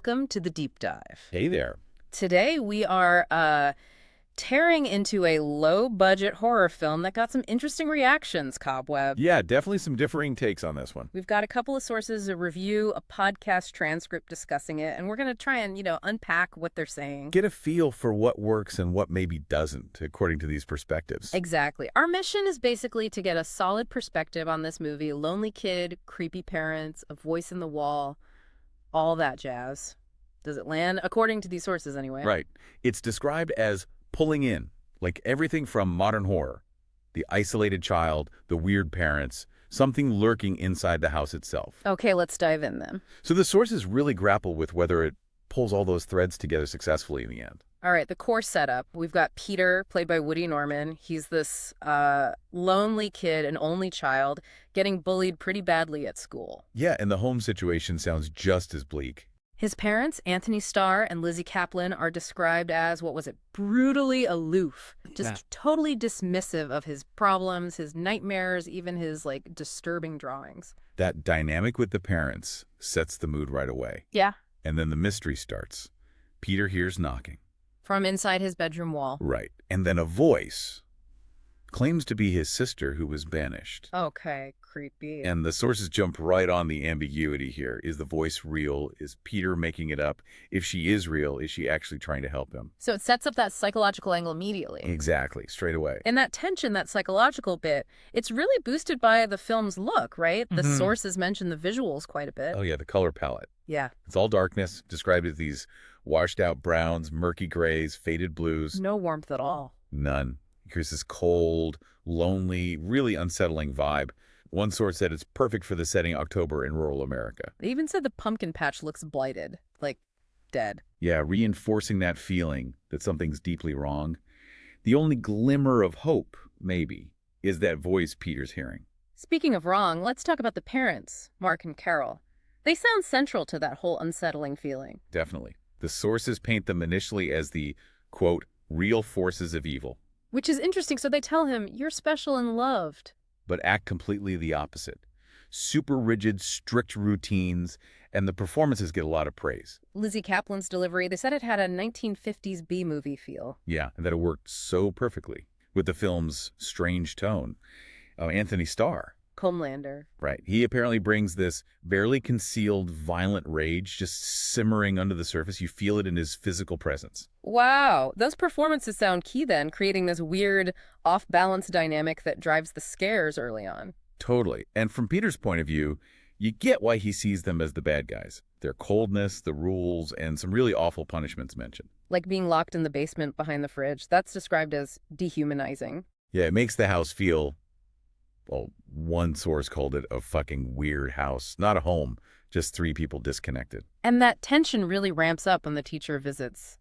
welcome to the Deep Dive. Hey there. Today we are tearing into a low-budget horror film that got some interesting reactions, Cobweb. Yeah, definitely some differing takes on this one. We've got a couple of sources, a review, a podcast transcript discussing it, and we're going to try and, unpack what they're saying. Get a feel for what works and what maybe doesn't, according to these perspectives. Exactly. Our mission is basically to get a solid perspective on this movie. Lonely kid, creepy parents, a voice in the wall, all that jazz. Does it land? According to these sources, anyway. Right. It's described as pulling in, like everything from modern horror. The isolated child, the weird parents, something lurking inside the house itself. Okay, let's dive in then. So the sources really grapple with whether it pulls all those threads together successfully in the end. All right, the core setup. We've got Peter, played by Woody Norman. He's this lonely kid, an only child, getting bullied pretty badly at school. Yeah, and the home situation sounds just as bleak. His parents, Anthony Starr and Lizzie Kaplan, are described as, brutally aloof. Just totally dismissive of his problems, his nightmares, even his, disturbing drawings. That dynamic with the parents sets the mood right away. Yeah. And then the mystery starts. Peter hears knocking. From inside his bedroom wall. Right. And then a voice claims to be his sister who was banished. Okay, creepy. And the sources jump right on the ambiguity here. Is the voice real? Is Peter making it up? If she is real, is she actually trying to help him? So it sets up that psychological angle immediately. Exactly, straight away. And that tension, that psychological bit, it's really boosted by the film's look, right? The sources mention the visuals quite a bit. Oh yeah, the color palette. Yeah. It's all darkness, described as these washed out browns, murky grays, faded blues. No warmth at all. None. Here's this cold, lonely, really unsettling vibe. One source said it's perfect for the setting October in rural America. They even said the pumpkin patch looks blighted, like dead. Yeah, reinforcing that feeling that something's deeply wrong. The only glimmer of hope, maybe, is that voice Peter's hearing. Speaking of wrong, let's talk about the parents, Mark and Carol. They sound central to that whole unsettling feeling. Definitely. The sources paint them initially as the, quote, real forces of evil. Which is interesting. So they tell him, you're special and loved. But act completely the opposite. Super rigid, strict routines, and the performances get a lot of praise. Lizzie Kaplan's delivery, they said it had a 1950s B-movie feel. Yeah, and that it worked so perfectly with the film's strange tone. Anthony Starr. Homelander. Right. He apparently brings this barely concealed violent rage just simmering under the surface. You feel it in his physical presence. Wow. Those performances sound key then, creating this weird off-balance dynamic that drives the scares early on. Totally. And from Peter's point of view, you get why he sees them as the bad guys. Their coldness, the rules, and some really awful punishments mentioned. Like being locked in the basement behind the fridge. That's described as dehumanizing. Yeah, it makes the house feel, well, one source called it a fucking weird house. Not a home, just three people disconnected. And that tension really ramps up when the teacher visits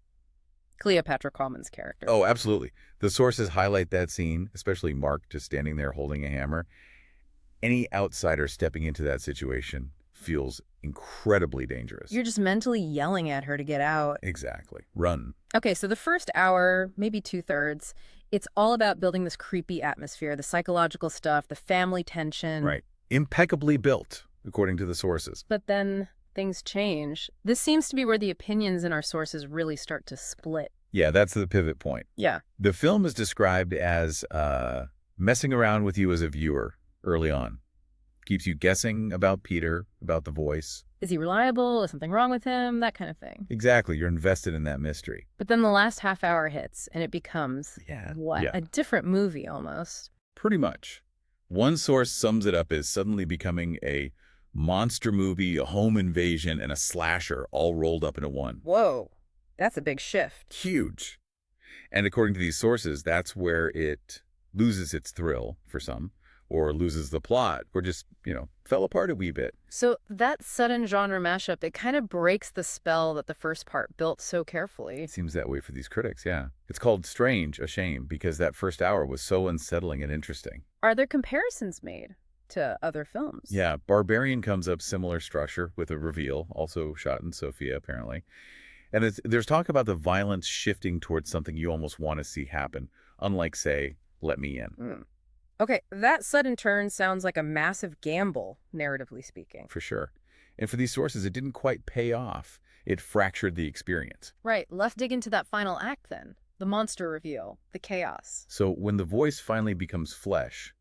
Cleopatra Commons' character. Oh, absolutely. The sources highlight that scene, especially Mark just standing there holding a hammer. Any outsider stepping into that situation feels incredibly dangerous. You're just mentally yelling at her to get out. Exactly. Run. Okay, so the first hour, maybe two-thirds, it's all about building this creepy atmosphere, the psychological stuff, the family tension. Right. Impeccably built, according to the sources. But then things change. This seems to be where the opinions in our sources really start to split. Yeah, that's the pivot point. Yeah. The film is described as messing around with you as a viewer early on. Keeps you guessing about Peter, about the voice. Is he reliable? Is something wrong with him? That kind of thing. Exactly. You're invested in that mystery. But then the last half hour hits, and it becomes, Yeah. a different movie almost. Pretty much. One source sums it up as suddenly becoming a monster movie, a home invasion, and a slasher all rolled up into one. Whoa, that's a big shift. Huge. And according to these sources, that's where it loses its thrill for some, or loses the plot, or just, fell apart a wee bit. So that sudden genre mashup, it kind of breaks the spell that the first part built so carefully. It seems that way for these critics, yeah. It's called strange, a shame, because that first hour was so unsettling and interesting. Are there comparisons made to other films? Yeah, Barbarian comes up similar structure with a reveal, also shot in Sofia, apparently. And there's talk about the violence shifting towards something you almost want to see happen, unlike, say, Let Me In. Okay, that sudden turn sounds like a massive gamble, narratively speaking. For sure. And for these sources, it didn't quite pay off. It fractured the experience. Right, let's dig into that final act then. The monster reveal, the chaos. So when the voice finally becomes flesh,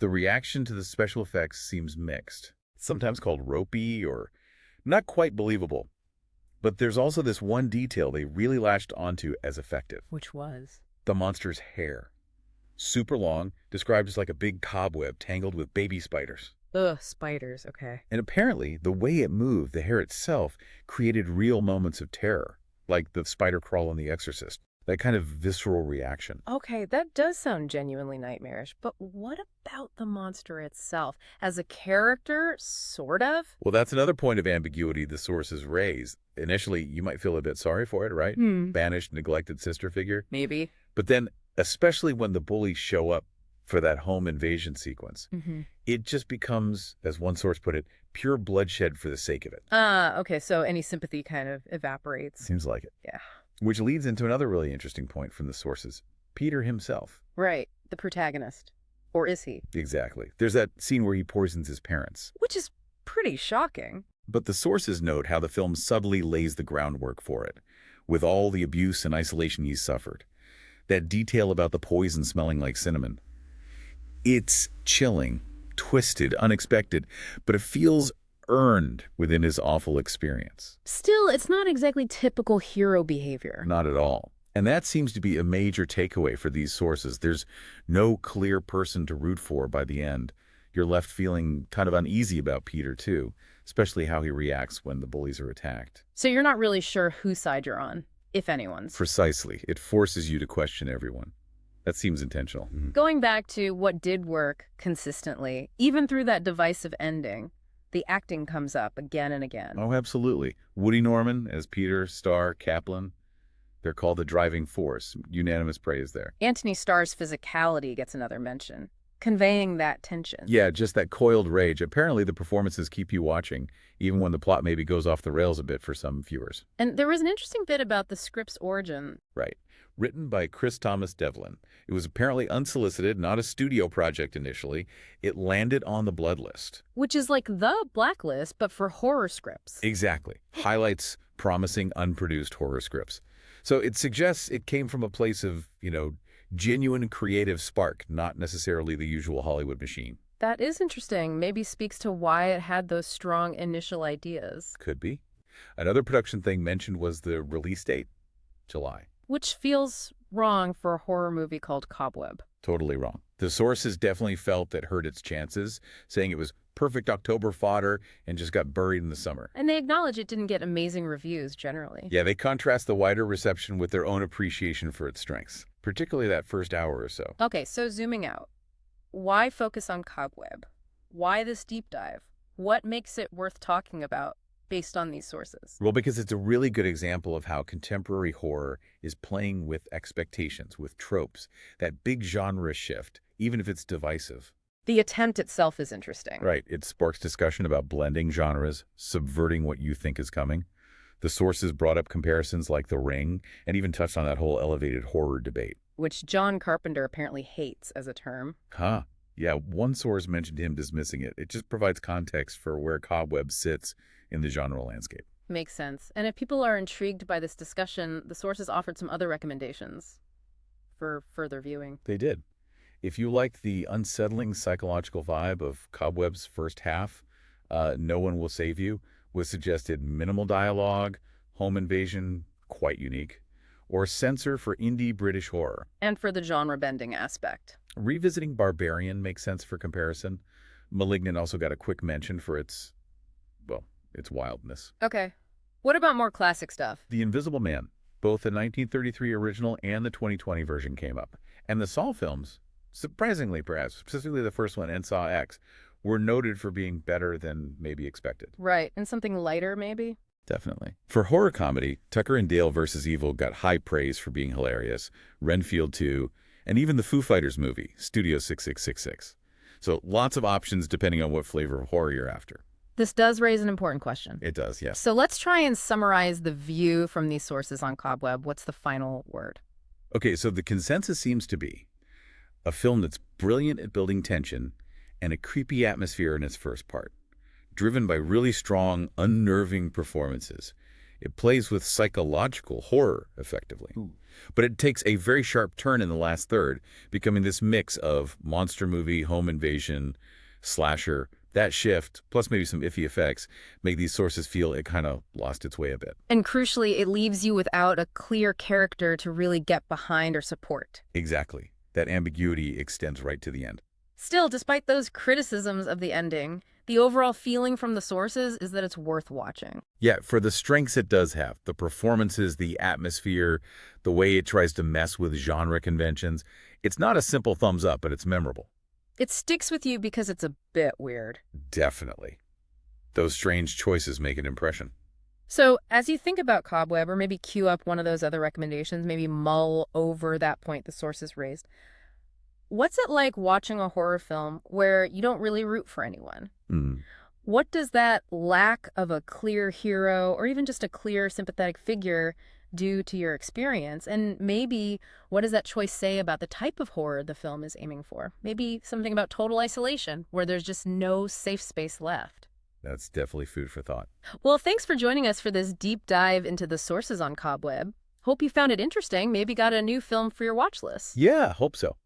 the reaction to the special effects seems mixed. It's sometimes called ropey or not quite believable. But there's also this one detail they really latched onto as effective. Which was? The monster's hair. Super long, described as like a big cobweb tangled with baby spiders. Ugh, spiders, okay. And apparently, the way it moved, the hair itself, created real moments of terror, like the spider crawl in The Exorcist. That kind of visceral reaction. Okay, that does sound genuinely nightmarish, but what about the monster itself? As a character, sort of? Well, that's another point of ambiguity the sources raise. Initially, you might feel a bit sorry for it, right? Banished, neglected sister figure. Maybe. But then, especially when the bullies show up for that home invasion sequence, it just becomes, as one source put it, pure bloodshed for the sake of it. Okay, so any sympathy kind of evaporates. Seems like it. Yeah. Which leads into another really interesting point from the sources. Peter himself. Right, the protagonist. Or is he? Exactly. There's that scene where he poisons his parents. Which is pretty shocking. But the sources note how the film subtly lays the groundwork for it, with all the abuse and isolation he's suffered. That detail about the poison smelling like cinnamon. It's chilling, twisted, unexpected, but it feels earned within his awful experience. Still, it's not exactly typical hero behavior. Not at all. And that seems to be a major takeaway for these sources. There's no clear person to root for by the end. You're left feeling kind of uneasy about Peter, too, especially how he reacts when the bullies are attacked. So you're not really sure whose side you're on, if anyone's. Precisely. It forces you to question everyone. That seems intentional. Going back to what did work consistently, even through that divisive ending, the acting comes up again and again. Oh, absolutely. Woody Norman as Peter, Starr, Kaplan. They're called the driving force. Unanimous praise there. Anthony Starr's physicality gets another mention, conveying that tension. Yeah, just that coiled rage. Apparently the performances keep you watching, even when the plot maybe goes off the rails a bit for some viewers. And there was an interesting bit about the script's origin. Right. Written by Chris Thomas Devlin. It was apparently unsolicited, not a studio project initially. It landed on the Blood List. Which is like the blacklist, but for horror scripts. Exactly. Highlights promising unproduced horror scripts. So it suggests it came from a place of, genuine creative spark, not necessarily the usual Hollywood machine. That is interesting. Maybe speaks to why it had those strong initial ideas. Could be. Another production thing mentioned was the release date, July. Which feels wrong for a horror movie called Cobweb. Totally wrong. The sources definitely felt that hurt its chances, saying it was perfect October fodder and just got buried in the summer. And they acknowledge it didn't get amazing reviews generally. Yeah, they contrast the wider reception with their own appreciation for its strengths, particularly that first hour or so. Okay, so zooming out. Why focus on Cobweb? Why this deep dive? What makes it worth talking about based on these sources? Well, because it's a really good example of how contemporary horror is playing with expectations, with tropes, that big genre shift, even if it's divisive. The attempt itself is interesting. Right. It sparks discussion about blending genres, subverting what you think is coming. The sources brought up comparisons like The Ring, and even touched on that whole elevated horror debate. Which John Carpenter apparently hates as a term. Huh. Yeah, one source mentioned him dismissing it. It just provides context for where Cobweb sits in the genre landscape. Makes sense. And if people are intrigued by this discussion, the sources offered some other recommendations for further viewing. They did. If you like the unsettling psychological vibe of Cobweb's first half, No One Will Save You was suggested minimal dialogue, home invasion, quite unique, or Censor for indie British horror. And for the genre-bending aspect. Revisiting Barbarian makes sense for comparison. Malignant also got a quick mention for its wildness. Okay. What about more classic stuff? The Invisible Man, both the 1933 original and the 2020 version came up. And the Saw films, surprisingly perhaps, specifically the first one and Saw X, were noted for being better than maybe expected. Right. And something lighter, maybe? Definitely. For horror comedy, Tucker and Dale vs. Evil got high praise for being hilarious, Renfield 2, and even the Foo Fighters movie, Studio 6666. So lots of options depending on what flavor of horror you're after. This does raise an important question. It does, yes. So let's try and summarize the view from these sources on Cobweb. What's the final word? Okay, so the consensus seems to be a film that's brilliant at building tension and a creepy atmosphere in its first part, driven by really strong, unnerving performances. It plays with psychological horror, effectively. Ooh. But it takes a very sharp turn in the last third, becoming this mix of monster movie, home invasion, slasher. That shift, plus maybe some iffy effects, make these sources feel it kind of lost its way a bit. And crucially, it leaves you without a clear character to really get behind or support. Exactly. That ambiguity extends right to the end. Still, despite those criticisms of the ending, the overall feeling from the sources is that it's worth watching. Yeah, for the strengths it does have, the performances, the atmosphere, the way it tries to mess with genre conventions, it's not a simple thumbs up, but it's memorable. It sticks with you because it's a bit weird. Definitely. Those strange choices make an impression. So, as you think about Cobweb, or maybe queue up one of those other recommendations, maybe mull over that point the sources raised, what's it like watching a horror film where you don't really root for anyone? Mm. What does that lack of a clear hero, or even just a clear sympathetic figure, do to your experience? And maybe what does that choice say about the type of horror the film is aiming for? Maybe something about total isolation, where there's just no safe space left. That's definitely food for thought. Well, thanks for joining us for this deep dive into the sources on Cobweb. Hope you found it interesting, maybe got a new film for your watch list. Yeah, hope so.